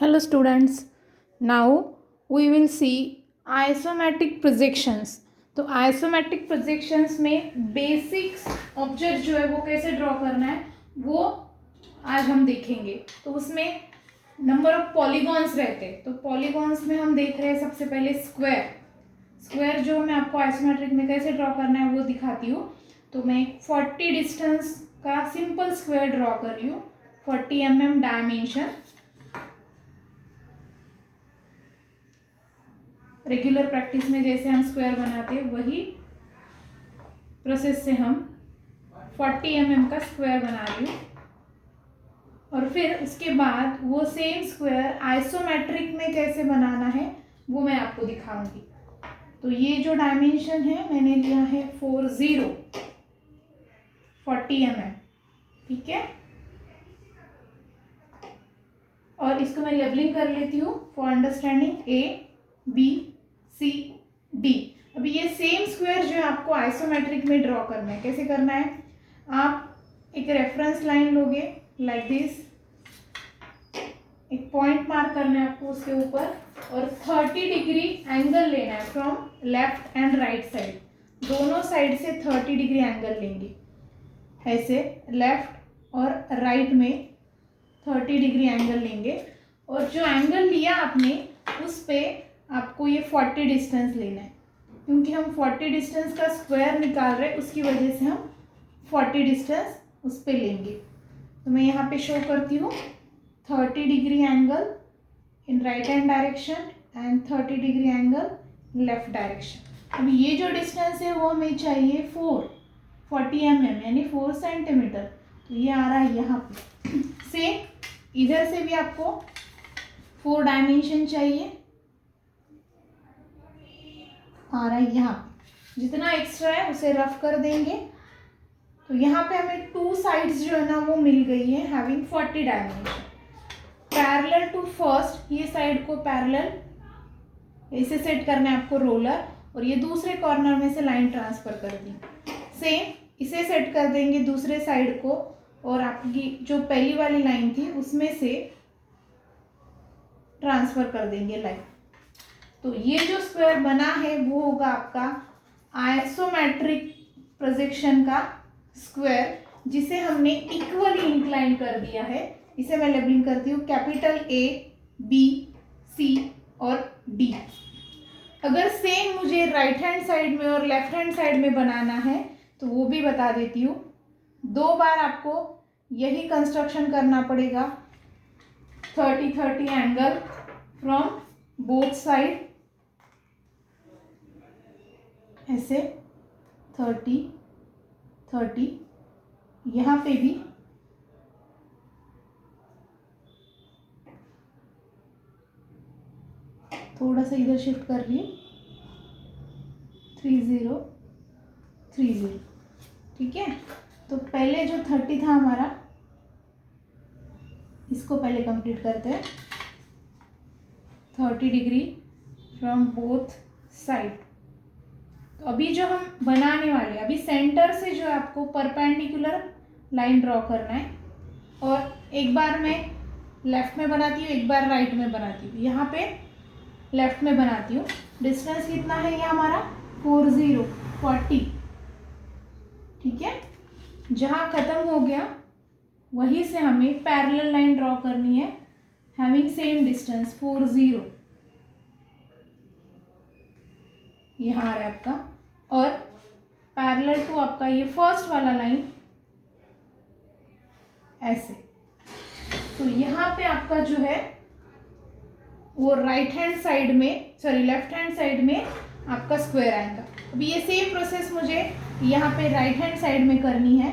Hello students, now we will see isometric projections. तो isometric projections में basics object जो है वो कैसे ड्रॉ करना है वो आज हम देखेंगे। तो उसमें नंबर ऑफ पॉलीगॉन्स रहते हैं। तो पॉलीगॉन्स में हम देख रहे हैं सबसे पहले स्क्वायर जो मैं आपको आइसोमेट्रिक में कैसे ड्रॉ करना है वो दिखाती हूँ। तो मैं 40 डिस्टेंस का सिंपल स्क्वायर ड्रॉ कर रही हूँ, 40 mm डायमेंशन। रेगुलर प्रैक्टिस में जैसे हम स्क्वायर बनाते हैं वही प्रोसेस से हम 40 mm का स्क्वायर बना रही हूँ। और फिर उसके बाद वो सेम स्क्वायर आइसोमेट्रिक में कैसे बनाना है वो मैं आपको दिखाऊंगी। तो ये जो डायमेंशन है मैंने लिया है 40 mm, ठीक है। और इसको मैं लेबलिंग कर लेती हूँ for understanding A, B, C, D। अभी ये सेम स्क्वायर जो है आपको आइसोमेट्रिक में ड्रॉ करना है। कैसे करना है, आप एक रेफरेंस लाइन लोगे लाइक दिस, एक पॉइंट मार्क करना है आपको उसके ऊपर और 30 डिग्री एंगल लेना है from left and right side. दोनों साइड से 30 डिग्री एंगल लेंगे, ऐसे लेफ्ट और राइट में 30 डिग्री एंगल लेंगे। और जो एंगल लिया आपने उस पे आपको ये 40 डिस्टेंस लेना है, क्योंकि हम 40 डिस्टेंस का स्क्वायर निकाल रहे हैं उसकी वजह से हम 40 डिस्टेंस उस पे लेंगे। तो मैं यहाँ पे शो करती हूँ 30 degree angle in right hand direction and 30 degree angle left direction. अब ये जो डिस्टेंस है वो हमें चाहिए 40 mm यानी 4 सेंटीमीटर। तो ये आ रहा है यहाँ पे। सेम इधर से भी आपको 4 डायमेंशन चाहिए, आ रहा है यहाँ पे। जितना एक्स्ट्रा है उसे रफ कर देंगे। तो यहाँ पे हमें 2 साइड्स जो है ना वो मिल गई है having 40 dimension. Parallel to first, ये साइड को पैरेलल इसे सेट करना है आपको रोलर, और ये दूसरे कॉर्नर में से लाइन ट्रांसफर कर दी। सेम इसे सेट कर देंगे दूसरे साइड को, और आपकी जो पहली वाली लाइन थी उसमें से ट्रांसफर कर देंगे लाइन। तो ये जो स्क्वायर बना है वो होगा आपका आइसोमेट्रिक प्रोजेक्शन का स्क्वायर, जिसे हमने इक्वली इंक्लाइन कर दिया है। इसे मैं लेबलिंग करती हूँ कैपिटल A, B, C और D। अगर सेम मुझे राइट हैंड साइड में और लेफ्ट हैंड साइड में बनाना है तो वो भी बता देती हूँ। 2 बार आपको यही कंस्ट्रक्शन करना पड़ेगा, 30-30 एंगल फ्रॉम बोथ साइड, ऐसे 30-30। यहाँ पे भी थोड़ा सा इधर शिफ्ट कर रही हूँ, 30-30, ठीक है। तो पहले जो 30 था हमारा, इसको पहले कंप्लीट करते हैं। 30 डिग्री फ्रॉम बोथ साइड। तो अभी जो हम बनाने वाले, अभी सेंटर से जो आपको परपेंडिकुलर लाइन ड्रॉ करना है। और एक बार मैं लेफ्ट में बनाती हूँ, एक बार राइट में बनाती हूँ। यहाँ पे लेफ्ट में बनाती हूँ। डिस्टेंस कितना है ये हमारा 40, ठीक है। जहाँ ख़त्म हो गया वहीं से हमें पैरेलल लाइन ड्रॉ करनी है हैविंग सेम डिस्टेंस 40। यहाँ आ रहा है आपका, और पैरेलल टू आपका ये फर्स्ट वाला लाइन ऐसे। तो यहाँ पे आपका जो है वो राइट हैंड साइड में, सॉरी लेफ्ट हैंड साइड में आपका स्क्वायर आएगा। अभी ये सेम प्रोसेस मुझे यहाँ पे राइट हैंड साइड में करनी है,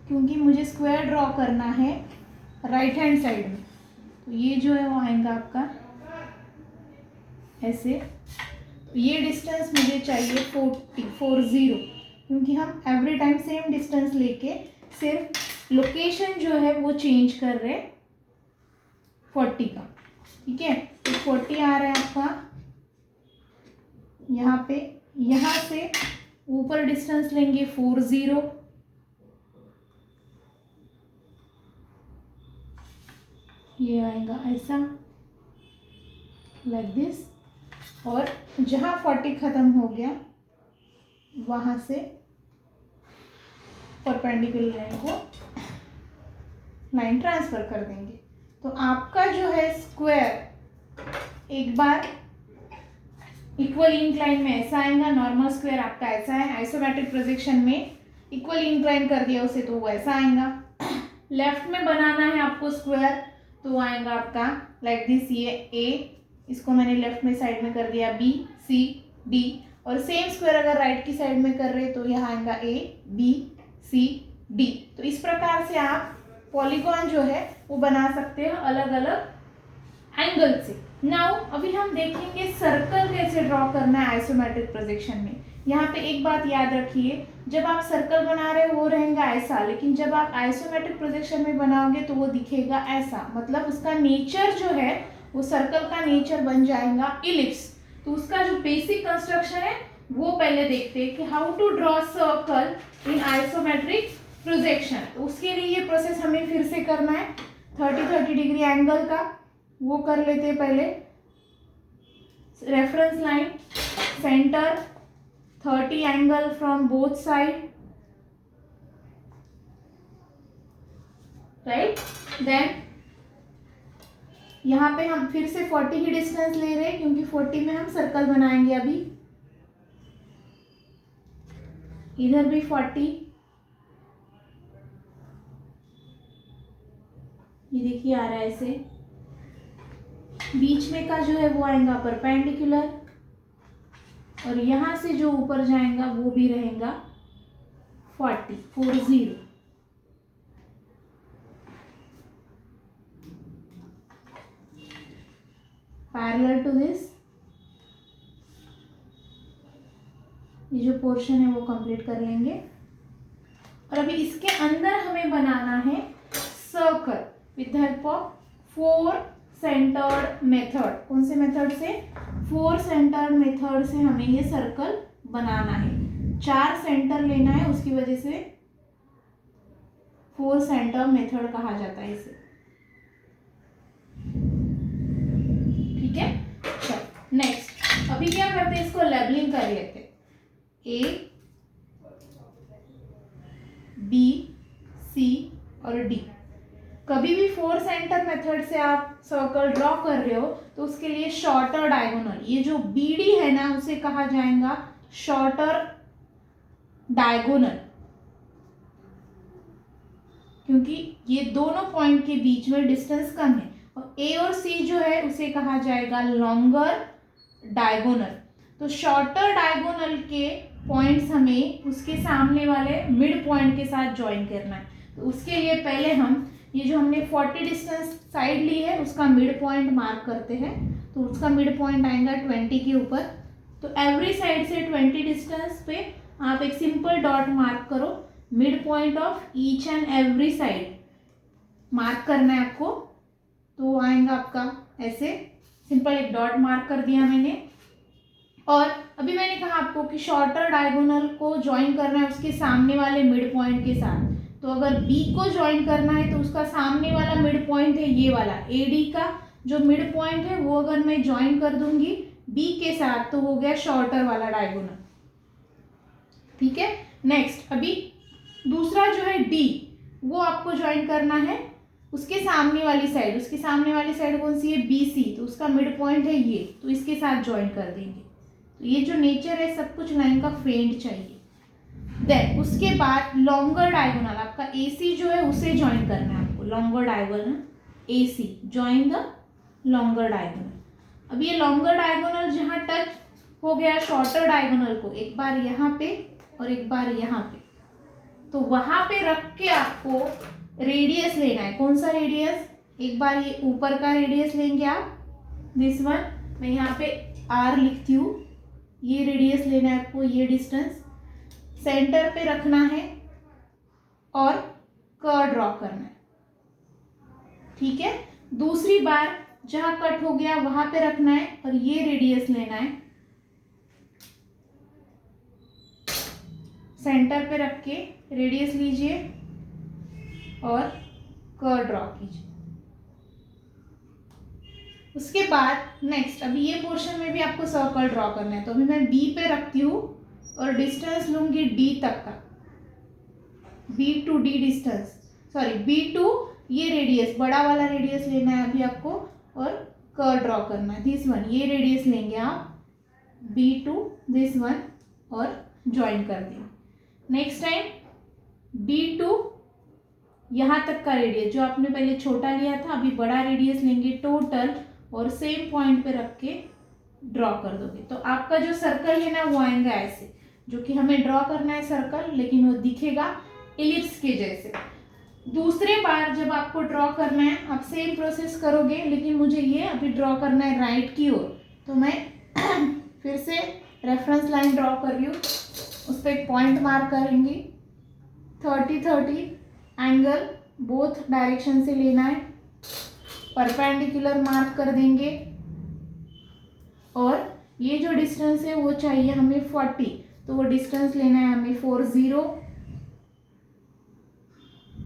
क्योंकि मुझे स्क्वायर ड्रॉ करना है राइट हैंड साइड में। तो ये जो है वो आएगा आपका ऐसे। ये डिस्टेंस मुझे चाहिए 40, क्योंकि हम एवरी टाइम सेम डिस्टेंस लेके सिर्फ लोकेशन जो है वो चेंज कर रहे 40 का, ठीक है। तो 40 आ रहा है आपका यहाँ पे। यहाँ से ऊपर डिस्टेंस लेंगे 40, ये आएगा ऐसा। लाइक दिस, और जहाँ 40 ख़त्म हो गया वहाँ से परपेंडिकुलर लाइन को लाइन ट्रांसफ़र कर देंगे। तो आपका जो है स्क्वायर एक बार इक्वल इंक्लाइन में ऐसा आएगा, नॉर्मल स्क्वायर आपका ऐसा है, आइसोमेट्रिक प्रोजेक्शन में इक्वल इंक्लाइन कर दिया उसे तो वो ऐसा आएगा। लेफ्ट में बनाना है आपको स्क्वायर तो वो आएगा आपका लाइक दिस, ये ए, इसको मैंने लेफ्ट में साइड में कर दिया बी, सी, डी, और सेम स्क्वायर अगर राइट की साइड में कर रहे तो यहाँ आएगा ए, बी, सी, डी। तो इस प्रकार से आप पॉलीगॉन जो है वो बना सकते हैं अलग अलग एंगल से। नाउ अभी हम देखेंगे सर्कल कैसे ड्रॉ करना है आइसोमेट्रिक प्रोजेक्शन में। यहाँ पे एक बात याद रखिए, जब आप सर्कल बना रहे हो वो रहेगा ऐसा, लेकिन जब आप आइसोमेट्रिक प्रोजेक्शन में बनाओगे तो वो दिखेगा ऐसा, मतलब उसका नेचर जो है वो सर्कल का नेचर बन जाएगा इलिप्स। तो उसका जो बेसिक कंस्ट्रक्शन है वो पहले देखते हैं कि how to draw circle in isometric projection. तो उसके लिए ये प्रोसेस हमें फिर से करना है 30 डिग्री एंगल का, वो कर लेते हैं पहले। Reference line, centre, 30 angle from both side, right. Then यहाँ पे हम फिर से 40 की डिस्टेंस ले रहे हैं क्योंकि 40 में हम सर्कल बनाएंगे अभी। इधर भी 40, ये देखिए आ रहा है ऐसे। बीच में का जो है वो आएगा परपेंडिकुलर, और यहाँ से जो ऊपर जाएगा वो भी रहेगा 40 पैरेलल टू दिस। ये जो पोर्शन है वो कंप्लीट कर लेंगे। और अभी इसके अंदर हमें बनाना है circle with the help of 4 centred method. कौन से मेथड से? 4 सेंटर्ड मेथड से हमें ये सर्कल बनाना है। 4 सेंटर लेना है, उसकी वजह से 4 सेंटर मेथड कहा जाता है इसे। ठीक है, चलो नेक्स्ट। अभी क्या करते हैं, इसको लेबलिंग कर लेते हैं। ए, बी, सी और डी। कभी भी 4 सेंटर मेथड से आप सर्कल ड्रॉ कर रहे हो तो उसके लिए शॉर्टर डायगोनल, ये जो बी डी है ना उसे कहा जाएगा शॉर्टर डायगोनल, क्योंकि ये दोनों पॉइंट के बीच में डिस्टेंस कम है। और ए और सी जो है उसे कहा जाएगा लॉन्गर डायगोनल। तो शॉर्टर डायगोनल के पॉइंट्स हमें उसके सामने वाले मिड पॉइंट के साथ ज्वाइन करना है। तो उसके लिए पहले हम ये जो हमने 40 डिस्टेंस साइड ली है उसका मिड पॉइंट मार्क करते हैं। तो उसका मिड पॉइंट आएगा 20 के ऊपर। तो एवरी साइड से 20 डिस्टेंस पे आप एक सिंपल डॉट मार्क करो। Mid point of each and every side mark करना है आपको। तो आएगा आपका ऐसे, सिंपल एक डॉट मार्क कर दिया मैंने। और अभी मैंने कहा आपको कि शॉर्टर डायगोनल को ज्वाइन करना है उसके सामने वाले मिड पॉइंट के साथ। तो अगर बी को ज्वाइन करना है तो उसका सामने वाला मिड पॉइंट है ये वाला ए डी का जो मिड पॉइंट है वो अगर मैं ज्वाइन कर दूंगी बी के साथ तो हो गया शॉर्टर वाला डायगोनल। ठीक है, नेक्स्ट अभी दूसरा जो है डी, वो आपको ज्वाइन करना है उसके सामने वाली साइड। उसके सामने वाली साइड कौन सी है? B c. तो उसका मिड पॉइंट है ये, तो इसके साथ ज्वाइन कर देंगे। तो ये जो नेचर है सब कुछ लाइन का फेंट चाहिए। देन उसके बाद लॉन्गर डायगोनल आपका ए सी जो है उसे ज्वाइन करना है आपको। Longer diagonal a c, join the longer diagonal. अब ये लॉन्गर डायगोनल जहाँ टच हो गया शॉर्टर डायगोनल को, एक बार यहाँ पे और एक बार यहाँ पे, तो वहाँ पे रख के आपको रेडियस लेना है। कौन सा रेडियस? एक बार ये ऊपर का रेडियस लेंगे आप, दिस वन। मैं यहाँ पे आर लिखती हूँ। ये रेडियस लेना है आपको, ये डिस्टेंस सेंटर पे रखना है और कर्व ड्रॉ करना है। ठीक है, दूसरी बार जहाँ कट हो गया वहां पे रखना है और ये रेडियस लेना है, सेंटर पे रख के रेडियस लीजिए और कर्व ड्रॉ कीजिए। उसके बाद नेक्स्ट अभी ये पोर्शन में भी आपको सर्कल ड्रॉ करना है, तो अभी मैं बी पे रखती हूँ और डिस्टेंस लूंगी डी तक का, b to d distance, sorry b to ये रेडियस, बड़ा वाला रेडियस लेना है अभी आपको और कर्व ड्रॉ करना है, दिस वन, ये रेडियस लेंगे आप बी टू दिस वन और ज्वाइन कर देंगे। नेक्स्ट टाइम बी टू यहाँ तक का रेडियस जो आपने पहले छोटा लिया था, अभी बड़ा रेडियस लेंगे टोटल और सेम पॉइंट पे रख के ड्रॉ कर दोगे। तो आपका जो सर्कल है ना वो आएगा ऐसे, जो कि हमें ड्रॉ करना है सर्कल, लेकिन वो दिखेगा इलिप्स के जैसे। दूसरे बार जब आपको ड्रॉ करना है आप सेम प्रोसेस करोगे, लेकिन मुझे ये अभी ड्रॉ करना है राइट की ओर, तो मैं फिर से रेफरेंस लाइन ड्रॉ कर रही हूँ, उस पर एक पॉइंट मार्क करेंगी, 30-30 एंगल बोथ डायरेक्शन से लेना है, परपेंडिकुलर मार्क कर देंगे और ये जो डिस्टेंस है वो चाहिए हमें 40, तो वो डिस्टेंस लेना है हमें 40,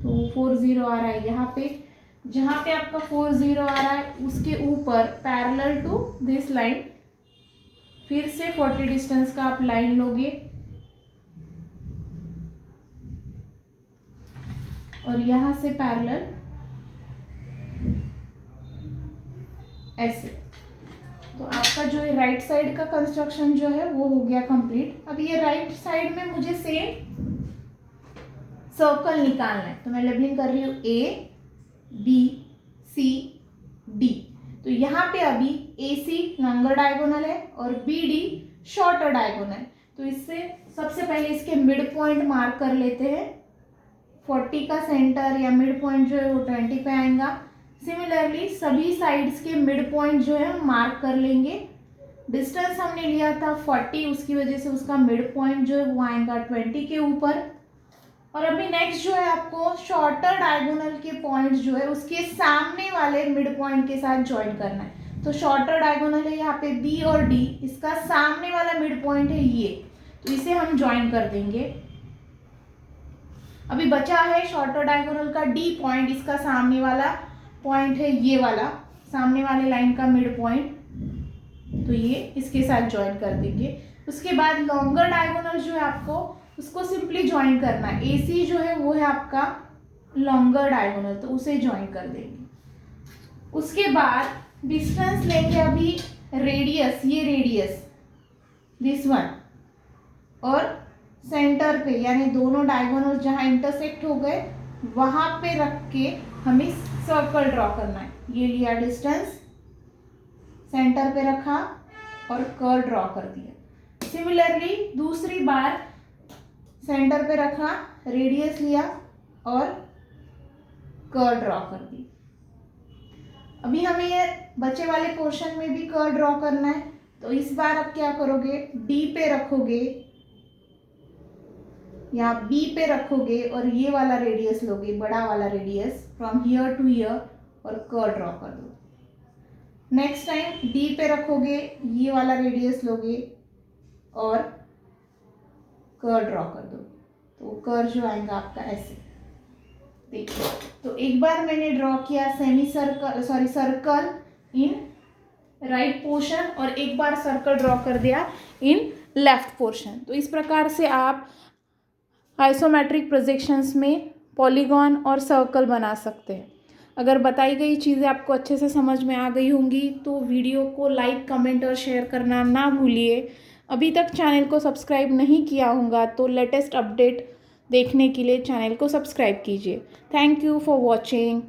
तो 40 आ रहा है यहाँ पे, जहाँ पे आपका 40 आ रहा है उसके ऊपर पैरेलल टू दिस लाइन फिर से 40 डिस्टेंस का आप लाइन लोगे और यहाँ से पैरेलल ऐसे। तो आपका जो है राइट साइड का कंस्ट्रक्शन जो है वो हो गया कंप्लीट। अब ये राइट साइड में मुझे सेम सर्कल निकालना है, तो मैं लेबलिंग कर रही हूँ ए बी सी डी। तो यहाँ पे अभी ए सी लॉन्गर डायगोनल है और बी डी शॉर्टर डायगोनल, तो इससे सबसे पहले इसके मिड पॉइंट मार्क कर लेते हैं। 40 का सेंटर या मिड पॉइंट जो है वो 20 पे आएगा। सिमिलरली सभी साइड्स के मिड पॉइंट जो है हम मार्क कर लेंगे। डिस्टेंस हमने लिया था 40, उसकी वजह से उसका मिड पॉइंट जो है वो आएगा 20 के ऊपर। और अभी नेक्स्ट जो है आपको शॉर्टर डायगोनल के पॉइंट जो है उसके सामने वाले मिड पॉइंट के साथ ज्वाइन करना है। तो शॉर्टर डायगोनल है यहाँ पे बी और डी, इसका सामने वाला मिड पॉइंट है ये, तो इसे हम ज्वाइन कर देंगे। अभी बचा है शॉर्टर डायगोनल का डी पॉइंट, इसका सामने वाला पॉइंट है ये वाला, सामने वाले लाइन का मिड पॉइंट, तो ये इसके साथ ज्वाइन कर देंगे। उसके बाद लॉन्गर डायगोनल जो है आपको उसको सिंपली ज्वाइन करना है। ए सी जो है वो है आपका लॉन्गर डायगोनल, तो उसे ज्वाइन कर देंगे। उसके बाद डिस्टेंस लेंगे अभी रेडियस, ये रेडियस दिस वन, और सेंटर पे यानी दोनों डायगोनल जहाँ इंटरसेक्ट हो गए वहाँ पे रख के हमें सर्कल ड्रॉ करना है। ये लिया डिस्टेंस, सेंटर पे रखा और कर्व ड्रॉ कर दिया। सिमिलरली दूसरी बार सेंटर पे रखा, रेडियस लिया और कर्व ड्रॉ कर दी। अभी हमें ये बचे वाले पोर्शन में भी कर्व ड्रॉ करना है, तो इस बार आप क्या करोगे, डी पे रखोगे या बी पे रखोगे और ये वाला रेडियस लोगे, बड़ा वाला radius from here to here, और कर्व ड्रॉ कर दो। नेक्स्ट टाइम डी पे रखोगे, ये वाला रेडियस लोगे और कर्व ड्रॉ कर दो, तो कर्व जो आएगा आपका ऐसे। देखिए, तो एक बार मैंने ड्रॉ किया semi circle, sorry circle in right portion, और एक बार सर्कल ड्रॉ कर दिया इन लेफ्ट पोर्शन। तो इस प्रकार से आप आइसोमेट्रिक प्रोजेक्शंस में पॉलीगॉन और सर्कल बना सकते हैं। अगर बताई गई चीज़ें आपको अच्छे से समझ में आ गई होंगी तो वीडियो को लाइक, कमेंट और शेयर करना ना भूलिए। अभी तक चैनल को सब्सक्राइब नहीं किया होगा तो लेटेस्ट अपडेट देखने के लिए चैनल को सब्सक्राइब कीजिए। Thank you for watching.